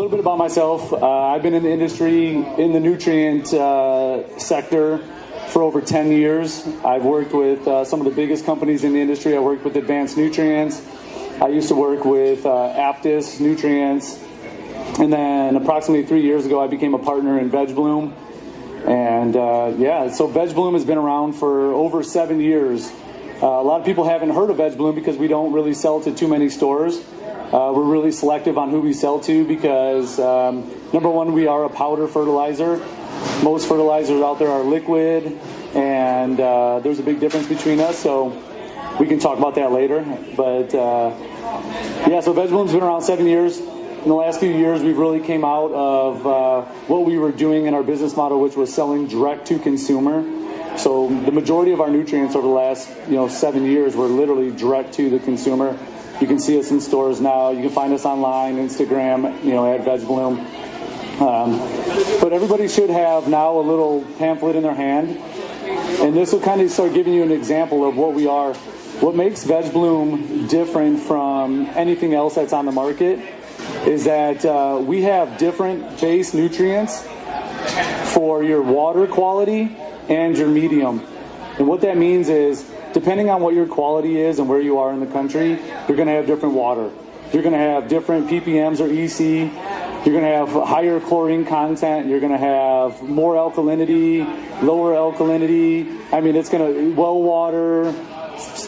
little bit about myself. I've been in the industry, in the nutrient sector for over 10 years. I've worked with some of the biggest companies in the industry. I worked with Advanced Nutrients. I used to work with Additives, Nutrients. And then approximately 3 years ago, I became a partner in Veg+Bloom. And so Veg+Bloom has been around for over 7 years. A lot of people haven't heard of Veg+Bloom because we don't really sell to too many stores. We're really selective on who we sell to because, number one, we are a powder fertilizer. Most fertilizers out there are liquid, and there's a big difference between us, so we can talk about that later. But, so Veg+Bloom's been around 7 years. In the last few years, we've really came out of what we were doing in our business model, which was selling direct to consumer. So the majority of our nutrients over the last 7 years were literally direct to the consumer. You can see us in stores now. You can find us online, Instagram, at Veg+Bloom. But everybody should have now a little pamphlet in their hand. And this will kind of start giving you an example of what we are. What makes Veg+Bloom different from anything else that's on the market is that we have different base nutrients for your water quality and your medium. And what that means is, depending on what your quality is and where you are in the country, you're going to have different water. You're going to have different ppms or EC. You're going to have higher chlorine content. You're going to have more alkalinity, lower alkalinity. I mean, it's going to, well water,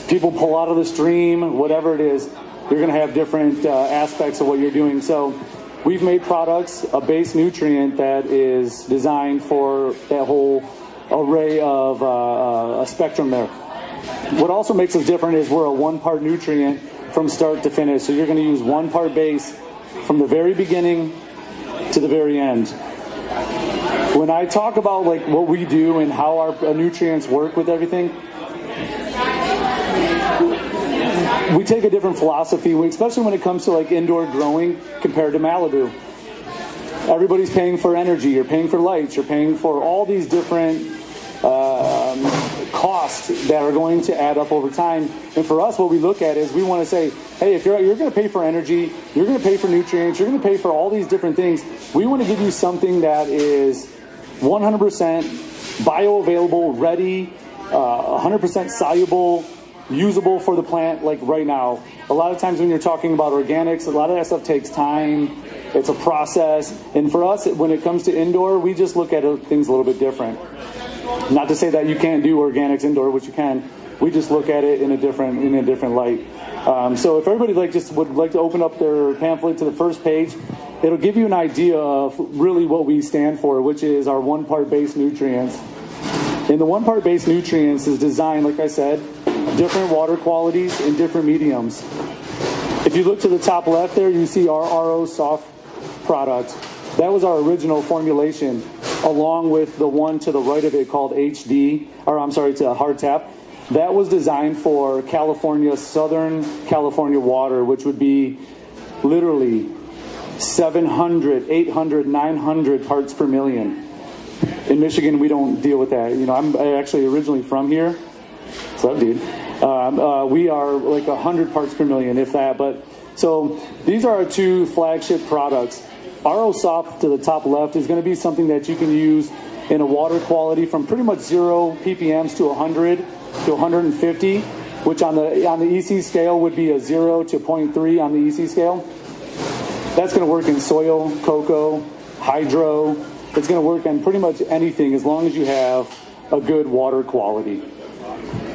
people pull out of the stream, whatever it is, you're going to have different aspects of what you're doing. So we've made products, a base nutrient that is designed for that whole array of a spectrum there. What also makes us different is we're a one-part nutrient from start to finish. So you're going to use one part base from the very beginning to the very end. When I talk about what we do and how our nutrients work with everything, we take a different philosophy, especially when it comes to indoor growing compared to Malibu. Everybody's paying for energy, you're paying for lights, you're paying for all these different costs that are going to add up over time. And for us, what we look at is we want to say, hey, if you're going to pay for energy, you're going to pay for nutrients, you're going to pay for all these different things, we want to give you something that is 100% bioavailable, ready, 100% soluble, usable for the plant right now. A lot of times when you're talking about organics, a lot of that stuff takes time. It's a process. And for us, when it comes to indoor, we just look at things a little bit different. Not to say that you can't do organics indoor, which you can. We just look at it in a different light. So if everybody would like to open up their pamphlet to the first page, it'll give you an idea of really what we stand for, which is our one-part base nutrients. And the one-part base nutrients is designed, like I said, different water qualities and different mediums. If you look to the top left there, you see our RO soft product. That was our original formulation, along with the one to the right of it called HD, it's a hardtap. That was designed for California, Southern California water, which would be literally 700, 800, 900 parts per million. In Michigan, we don't deal with that. I'm actually originally from here. What's up, dude? We are 100 parts per million, if that. But so these are our two flagship products. RO Soft to the top left is going to be something that you can use in a water quality from pretty much 0 ppms to 100 to 150, which on the EC scale would be a 0 to 0.3 on the EC scale. That's going to work in soil, cocoa, hydro. It's going to work on pretty much anything as long as you have a good water quality.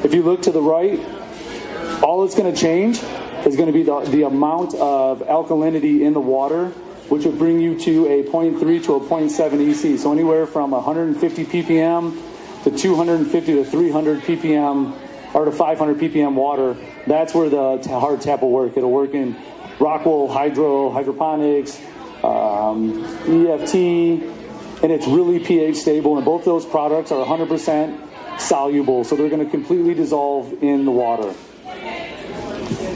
If you look to the right, all it's going to change is going to be the amount of alkalinity in the water, which would bring you to a 0.3 to a 0.7 EC. So anywhere from 150 ppm to 250 to 300 ppm or to 500 ppm water. That's where the hard tap will work. It'll work in Rockwool, hydroponics, EFT, and it's really pH stable. And both those products are 100% soluble, so they're going to completely dissolve in the water.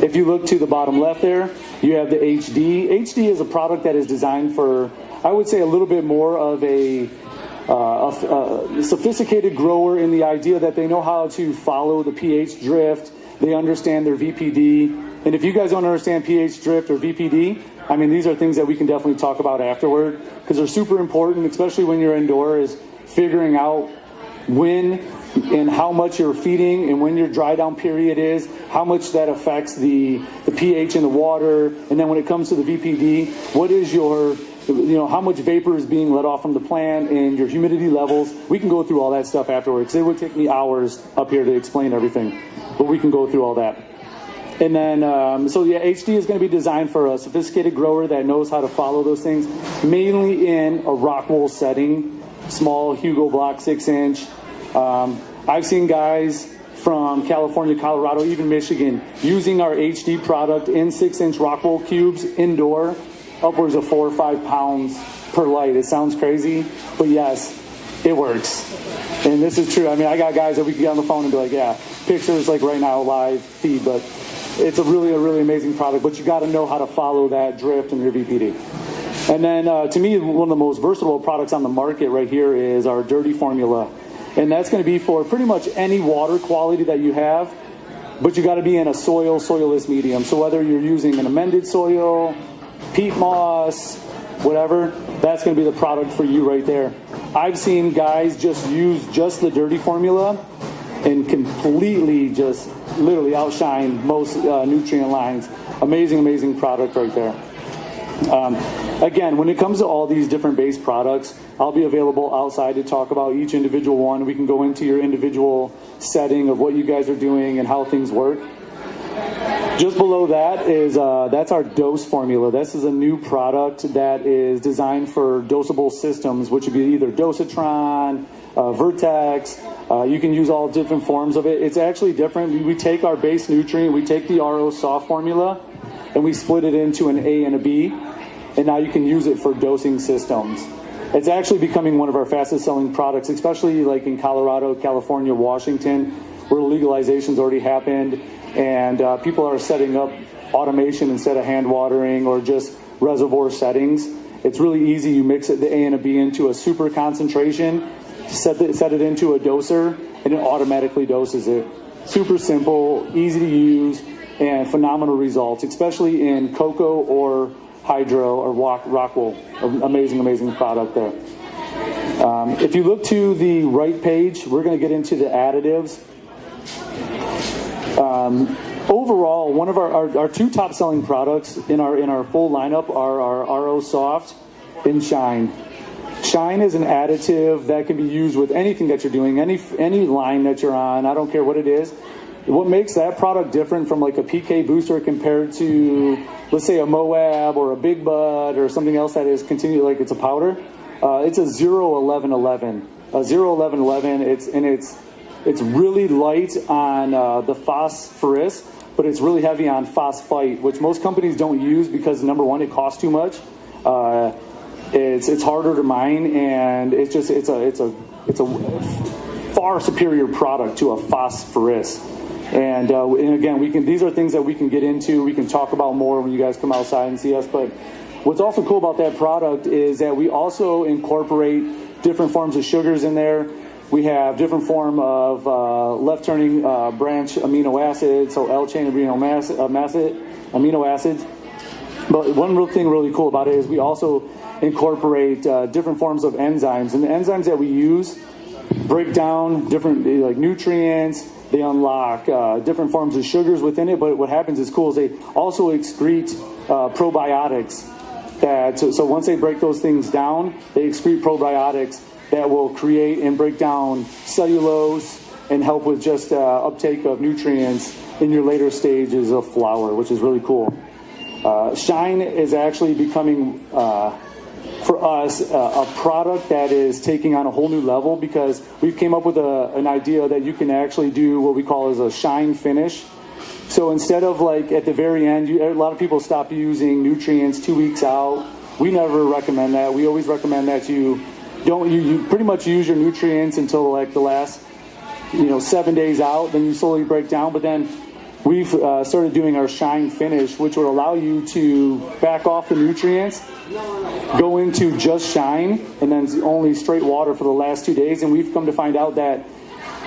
If you look to the bottom left there, you have the HD. HD is a product that is designed for, I would say, a little bit more of a sophisticated grower in the idea that they know how to follow the pH drift. They understand their VPD. And if you guys don't understand pH drift or VPD, I mean, these are things that we can definitely talk about afterward because they're super important, especially when you're indoor, is figuring out when and how much you're feeding and when your dry down period is, how much that affects the pH in the water. And then when it comes to the VPD, what is your, how much vapor is being let off from the plant and your humidity levels. We can go through all that stuff afterwards. It would take me hours up here to explain everything, but we can go through all that. And then, HD is going to be designed for a sophisticated grower that knows how to follow those things, mainly in a rock wool setting, small Hugo block 6-inch. I've seen guys from California, Colorado, even Michigan, using our HD product in 6-inch rock wool cubes indoor, upwards of 4 or 5 pounds per light. It sounds crazy, but yes, it works. And this is true. I mean, I got guys that we can get on the phone and be like, yeah, pictures like right now, live feed, but it's a really amazing product, but you got to know how to follow that drift in your VPD. And then to me, one of the most versatile products on the market right here is our dirty formula. And that's going to be for pretty much any water quality that you have, but you got to be in a soilless medium. So whether you're using an amended soil, peat moss, whatever, that's going to be the product for you right there. I've seen guys just use just the dirty formula and completely just literally outshine most nutrient lines. Amazing product right there. Again, when it comes to all these different base products, I'll be available outside to talk about each individual one. We can go into your individual setting of what you guys are doing and how things work. Just below that is that's our dose formula. This is a new product that is designed for dosable systems, which would be either Dosatron, Vertex. You can use all different forms of it. It's actually different. We take our base nutrient, we take the RO soft formula, and we split it into an A and a B, and now you can use it for dosing systems. It's actually becoming one of our fastest selling products, especially like in Colorado, California, Washington, where legalization's already happened, and people are setting up automation instead of hand watering or just reservoir settings. It's really easy. You mix it, the A and a B, into a super concentration, set it into a doser, and it automatically doses it. Super simple, easy to use, and phenomenal results, especially in cocoa or hydro or rock wool. Amazing product there. If you look to the right page, we're going to get into the additives. Overall, one of our two top selling products in our full lineup are our RO Soft and Shine. Shine is an additive that can be used with anything that you're doing, any line that you're on. I don't care what it is. What makes that product different from like a PK booster compared to, let's say, a Moab or a Big Bud or something else that is continued like it's a powder? It's a 0-11-11. A 0-11-11. It's really light on the phosphorus, but it's really heavy on phosphite, which most companies don't use because number one, it costs too much. It's harder to mine, and it's a far superior product to a phosphorus. And again, these are things that we can get into. We can talk about more when you guys come outside and see us. But what's also cool about that product is that we also incorporate different forms of sugars in there. We have different form of left-turning branch amino acids, so L-chain amino acids. But one real thing really cool about it is we also incorporate different forms of enzymes. And the enzymes that we use break down different like nutrients. They unlock different forms of sugars within it, but what happens is cool is they also excrete probiotics. So once they break those things down, they excrete probiotics that will create and break down cellulose and help with just uptake of nutrients in your later stages of flower, which is really cool. Shine is actually becoming, for us, a product that is taking on a whole new level because we've came up with an idea that you can actually do what we call as a shine finish. So instead of like at the very end, a lot of people stop using nutrients 2 weeks out. We never recommend that. We always recommend that you pretty much use your nutrients until like the last 7 days out. Then you slowly break down. But then we've started doing our shine finish, which will allow you to back off the nutrients, go into just shine, and then only straight water for the last 2 days. And we've come to find out that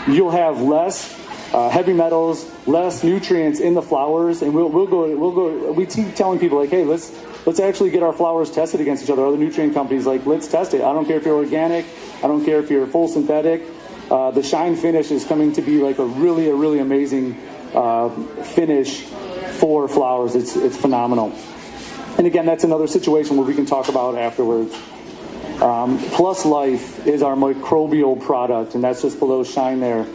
you'll have less heavy metals, less nutrients in the flowers, and we'll go. We keep telling people like, hey, let's actually get our flowers tested against each other. Other nutrient companies, like, let's test it. I don't care if you're organic. I don't care if you're full synthetic. The shine finish is coming to be like a really amazing finish for flowers. It's phenomenal. And again, that's another situation where we can talk about afterwards. Plus Life is our microbial product, and that's just below shine there.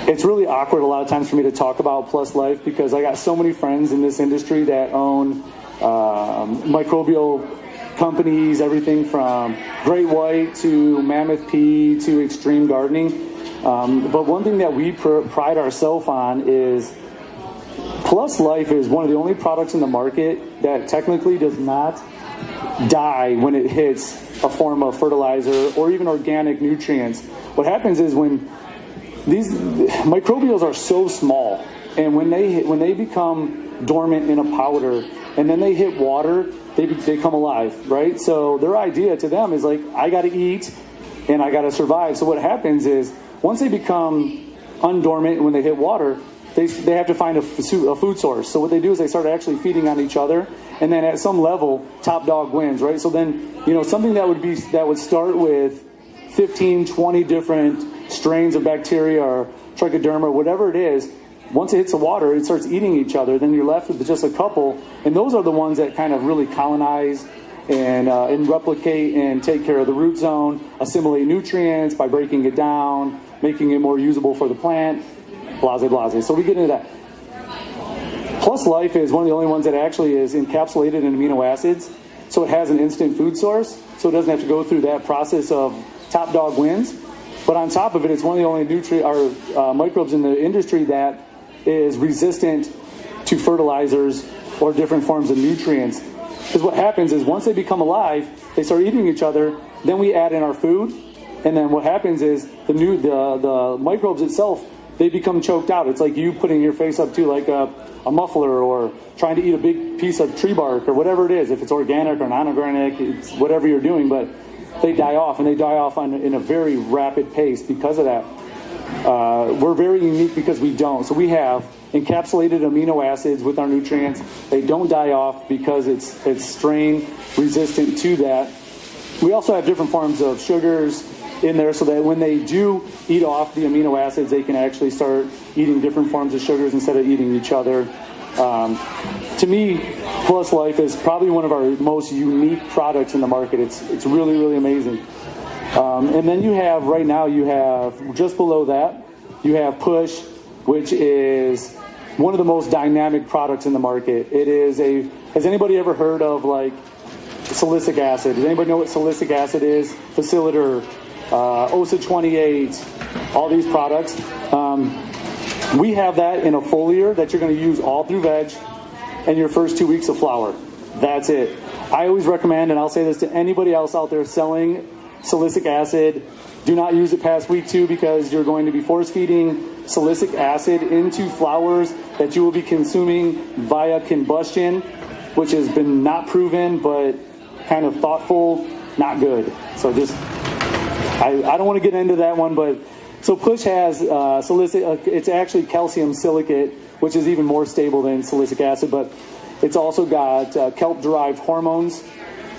It's really awkward a lot of times for me to talk about Plus Life because I got so many friends in this industry that own microbial companies, everything from Great White to Mammoth Pea to Extreme Gardening. But one thing that we pride ourselves on is Plus Life is one of the only products in the market that technically does not die when it hits a form of fertilizer or even organic nutrients. What happens is when these microbials are so small, and when they become dormant in a powder and then they hit water, they come alive, right? So their idea to them is like, I got to eat and I got to survive. So what happens is once they become undormant when they hit water, they have to find a food source. So what they do is they start actually feeding on each other, and then at some level, top dog wins, right? So then, something that would start with 15, 20 different strains of bacteria or trichoderma or whatever it is, once it hits the water, it starts eating each other. Then you're left with just a couple, and those are the ones that kind of really colonize and replicate and take care of the root zone, assimilate nutrients by breaking it down, making it more usable for the plant. Blase. So we get into that. Plus Life is one of the only ones that actually is encapsulated in amino acids, so it has an instant food source, so it doesn't have to go through that process of top dog wins. But on top of it, it's one of the only microbes in the industry that is resistant to fertilizers or different forms of nutrients. Because what happens is once they become alive, they start eating each other, then we add in our food, and then what happens is the microbes itself, they become choked out. It's like you putting your face up to like a muffler or trying to eat a big piece of tree bark or whatever it is. If it's organic or non-organic, it's whatever you're doing, but they die off, and they die off in a very rapid pace because of that. We're very unique because we don't. So we have encapsulated amino acids with our nutrients. They don't die off because it's strain resistant to that. We also have different forms of sugars in there so that when they do eat off the amino acids, they can actually start eating different forms of sugars instead of eating each other. To me, Plus Life is probably one of our most unique products in the market. It's really amazing. And then you have just below that, you have Push, which is one of the most dynamic products in the market. Has anybody ever heard of like silicic acid? Does anybody know what silicic acid is? Faciliter, OSA 28, all these products. We have that in a foliar that you're going to use all through veg and your first 2 weeks of flower. That's it. I always recommend, and I'll say this to anybody else out there selling silicic acid, do not use it past week 2 because you're going to be force feeding silicic acid into flowers that you will be consuming via combustion, which has been not proven, but kind of thoughtful, not good. So I don't want to get into that one, but so Push has silicic, it's actually calcium silicate, which is even more stable than silicic acid, but it's also got kelp-derived hormones,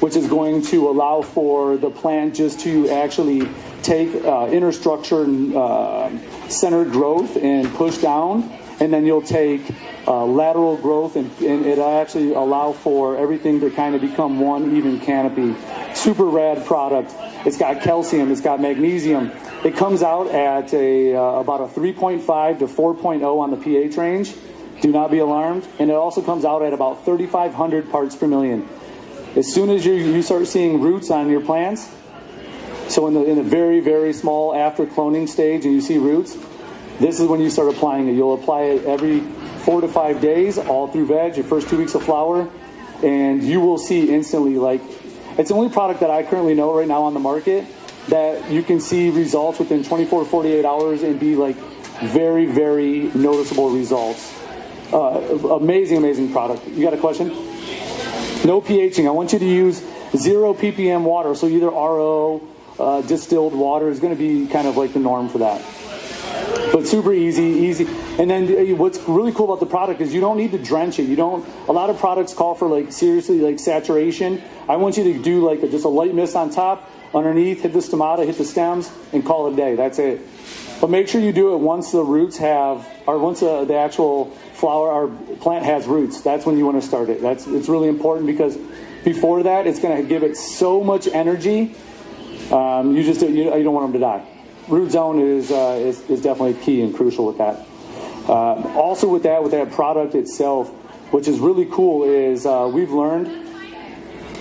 which is going to allow for the plant just to actually take inner structure and centered growth and push down, and then you'll take lateral growth and it'll actually allow for everything to kind of become one even canopy. Super rad product. It's got calcium, it's got magnesium. It comes out at about a 3.5 to 4.0 on the pH range. Do not be alarmed. And it also comes out at about 3,500 parts per million. As soon as you start seeing roots on your plants, so in the very, very small after cloning stage and you see roots, this is when you start applying it. You'll apply it every 4 to 5 days, all through veg, your first 2 weeks of flower, and you will see instantly, like, it's the only product that I currently know right now on the market that you can see results within 24 to 48 hours and be like very, very noticeable results. Amazing product. You got a question? No pHing. I want you to use 0 ppm water. So either RO, distilled water is going to be kind of like the norm for that. but super easy. And then what's really cool about the product is you don't need to drench it. A lot of products call for like seriously like saturation. I want you to do like just a light mist on top, underneath, hit the stomata, hit the stems, and call it a day. That's it. But make sure you do it once the roots once the actual flower or plant has roots. That's when you want to start it. It's really important because before that, it's going to give it so much energy. You don't want them to die. Root zone is definitely key and crucial with that. Also with that product itself, which is really cool, is we've learned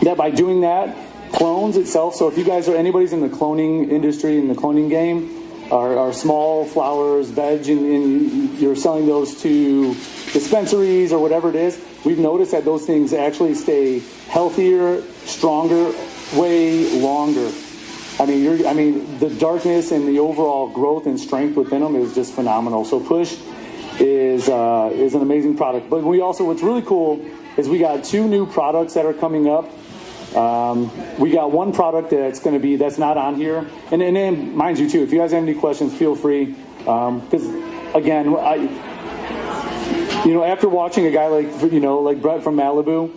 that by doing that, clones itself. So if you guys anybody's in the cloning industry, in the cloning game, are small flowers, veg, and you're selling those to dispensaries or whatever it is, we've noticed that those things actually stay healthier, stronger, way longer. I mean, the darkness and the overall growth and strength within them is just phenomenal. So Push is an amazing product. But what's really cool is we got 2 new products that are coming up. We got one product that's not on here. And then, mind you too, if you guys have any questions, feel free. Because again, after watching a guy like Brett from Malibu,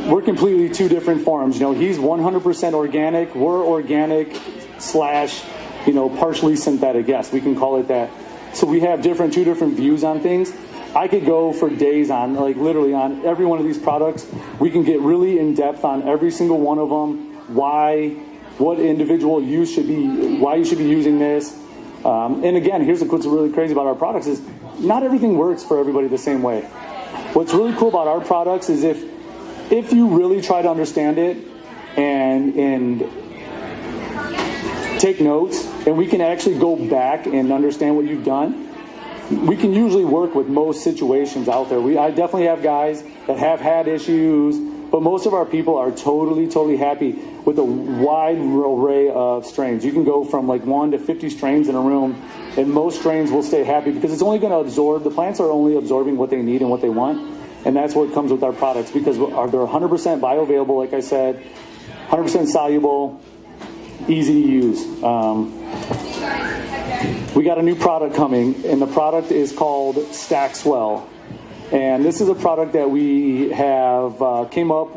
we're completely 2 different farms. He's 100% organic. We're organic / partially synthetic. Yes, we can call it that. So we have 2 different views on things. I could go for days on, literally on every one of these products. We can get really in depth on every single one of them. What individual use should be, why you should be using this. And again, here's what's really crazy about our products is not everything works for everybody the same way. What's really cool about our products is if you really try to understand it and take notes, and we can actually go back and understand what you've done, we can usually work with most situations out there. I definitely have guys that have had issues, but most of our people are totally happy with a wide array of strains. You can go from 1 to 50 strains in a room, and most strains will stay happy because it's only going to absorb. The plants are only absorbing what they need and what they want. And that's what comes with our products because they're 100% bioavailable, like I said, 100% soluble, easy to use. We got a new product coming, and the product is called Stack Swell. And this is a product that we have came up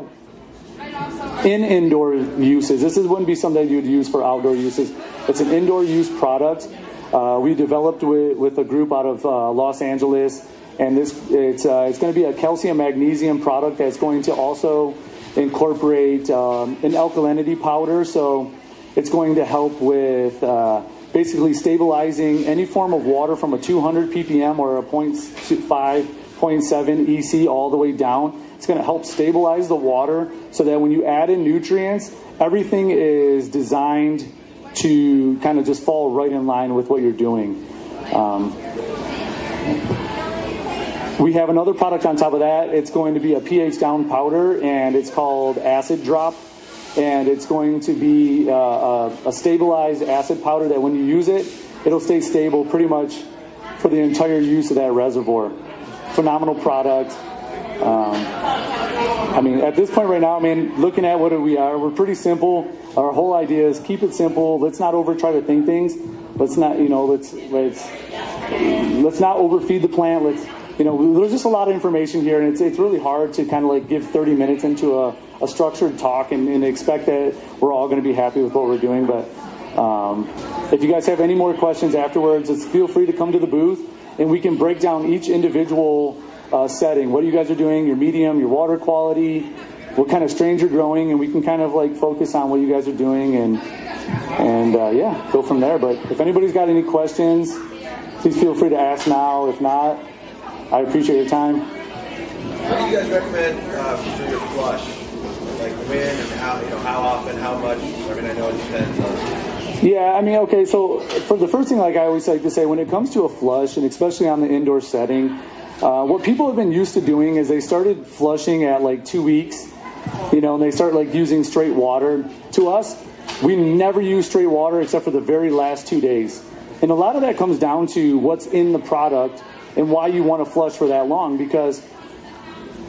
in indoor uses. This wouldn't be something you'd use for outdoor uses. It's an indoor use product. We developed with a group out of Los Angeles. And it's going to be a calcium magnesium product that's going to also incorporate an alkalinity powder. So it's going to help with basically stabilizing any form of water from a 200 ppm or a 0.5, 0.7 EC all the way down. It's going to help stabilize the water so that when you add in nutrients, everything is designed to kind of just fall right in line with what you're doing. We have another product on top of that. It's going to be a pH down powder, and it's called Acid Drop. And it's going to be a stabilized acid powder that when you use it, it'll stay stable pretty much for the entire use of that reservoir. Phenomenal product. At this point right now, looking at what we are, we're pretty simple. Our whole idea is keep it simple. Let's not try to think things. Let's not, let's not overfeed the plant. There's just a lot of information here, and it's really hard to kind of give 30 minutes into a structured talk and expect that we're all going to be happy with what we're doing. But if you guys have any more questions afterwards, feel free to come to the booth, and we can break down each individual setting. What you guys are doing, your medium, your water quality, what kind of strains you're growing, and we can kind of focus on what you guys are doing and go from there. But if anybody's got any questions, please feel free to ask now. If not, I appreciate your time. What do you guys recommend for your flush? When and how often, how much? I know it depends on. Yeah, okay, so for the first thing, I always like to say, when it comes to a flush, and especially on the indoor setting, what people have been used to doing is they started flushing at 2 weeks, and they start using straight water. To us, we never use straight water except for the very last 2 days. And a lot of that comes down to what's in the product and why you want to flush for that long, because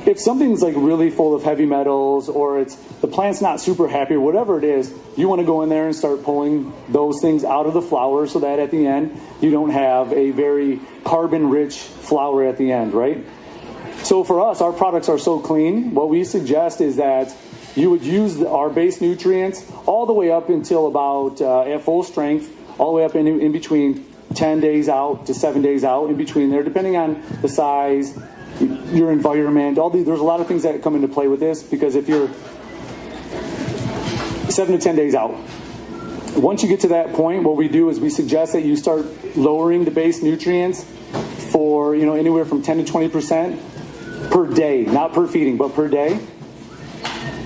if something's like really full of heavy metals, or the plant's not super happy, or whatever it is, you want to go in there and start pulling those things out of the flower so that at the end you don't have a very carbon-rich flower at the end, right? So for us, our products are so clean. What we suggest is that you would use our base nutrients all the way up until about at full strength, all the way up in between 10 days out to 7 days out, in between there, depending on the size, your environment, there's a lot of things that come into play with this, because if you're 7 to 10 days out, once you get to that point, what we do is we suggest that you start lowering the base nutrients for, anywhere from 10 to 20% per day, not per feeding, but per day.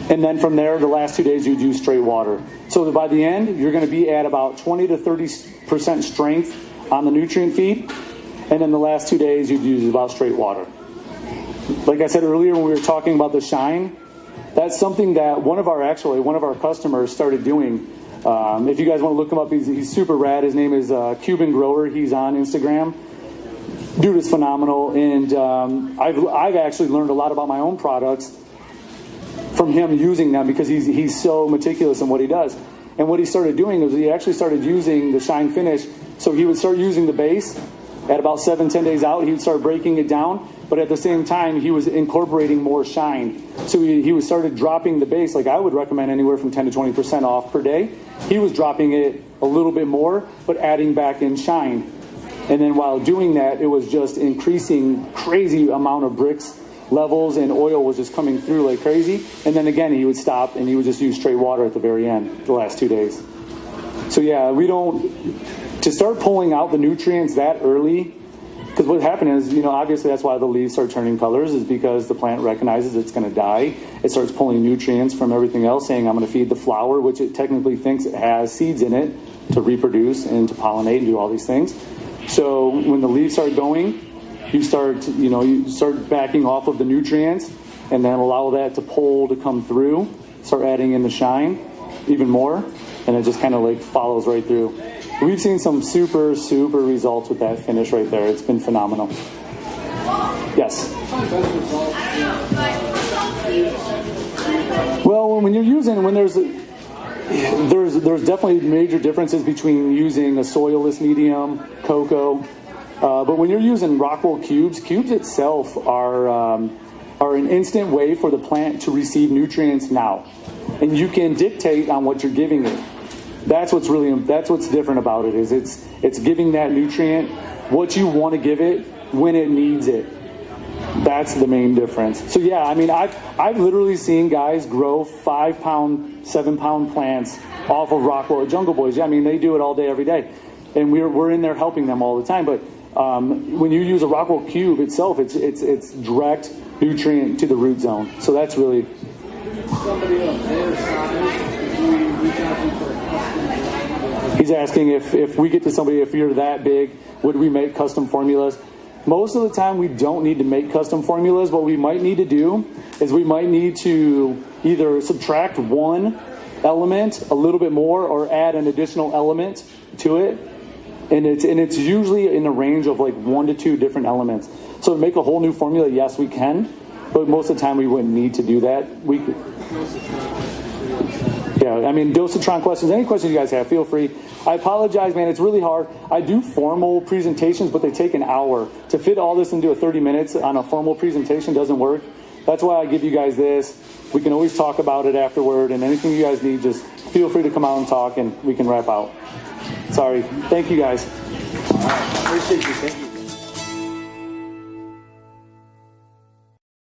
And then from there, the last 2 days, you'd use straight water. So that by the end, you're going to be at about 20 to 30% strength on the nutrient feed. And then the last 2 days, you'd use about straight water. Like I said earlier when we were talking about the shine, that's something that one of our customers started doing. If you guys want to look him up, he's super rad. His name is Cuban Grower. He's on Instagram. Dude is phenomenal. And I've actually learned a lot about my own products from him using them, because he's so meticulous in what he does. And what he started doing was he actually started using the shine finish. So he would start using the base at about 7-10 days out. He would start breaking it down, but at the same time he was incorporating more shine. So he was started dropping the base. Like I would recommend anywhere from 10 to 20% off per day. He was dropping it a little bit more, but adding back in shine. And then while doing that, it was just increasing crazy amount of bricks levels, and oil was just coming through like crazy. And then again, he would stop and he would just use straight water at the very end, the last 2 days. So yeah, to start pulling out the nutrients that early, because what happened is, obviously that's why the leaves start turning colors, is because the plant recognizes it's going to die. It starts pulling nutrients from everything else, saying I'm going to feed the flower, which it technically thinks it has seeds in it to reproduce and to pollinate and do all these things. So when the leaves start going, you start backing off of the nutrients, and then allow that to come through, start adding in the shine even more, and it just kind of like follows right through. We've seen some super, super results with that finish right there. It's been phenomenal. Yes? Well, there's definitely major differences between using a soilless medium, cocoa, but when you're using Rockwell cubes itself are an instant way for the plant to receive nutrients now, and you can dictate on what you're giving it. That's what's different about it, is it's giving that nutrient what you want to give it when it needs it. That's the main difference. So yeah, I've literally seen guys grow 5-pound, 7-pound plants off of Rockwell Jungle Boys. Yeah, they do it all day, every day, and we're in there helping them all the time. But when you use a Rockwell cube itself, it's direct nutrient to the root zone. So that's really. He's asking if we get to somebody, if you're that big, would we make custom formulas? Most of the time we don't need to make custom formulas. What we might need to do is we might need to either subtract one element a little bit more, or add an additional element to it. And it's usually in the range of like 1 to 2 different elements. So to make a whole new formula, yes, we can, but most of the time we wouldn't need to do that. We could. Yeah, Dosatron questions. Any questions you guys have, feel free. I apologize, man. It's really hard. I do formal presentations, but they take an hour. To fit all this into a 30 minutes on a formal presentation doesn't work. That's why I give you guys this. We can always talk about it afterward, and anything you guys need, just feel free to come out and talk, and we can wrap out. Sorry. Thank you, guys. All right. Appreciate you. Thank you.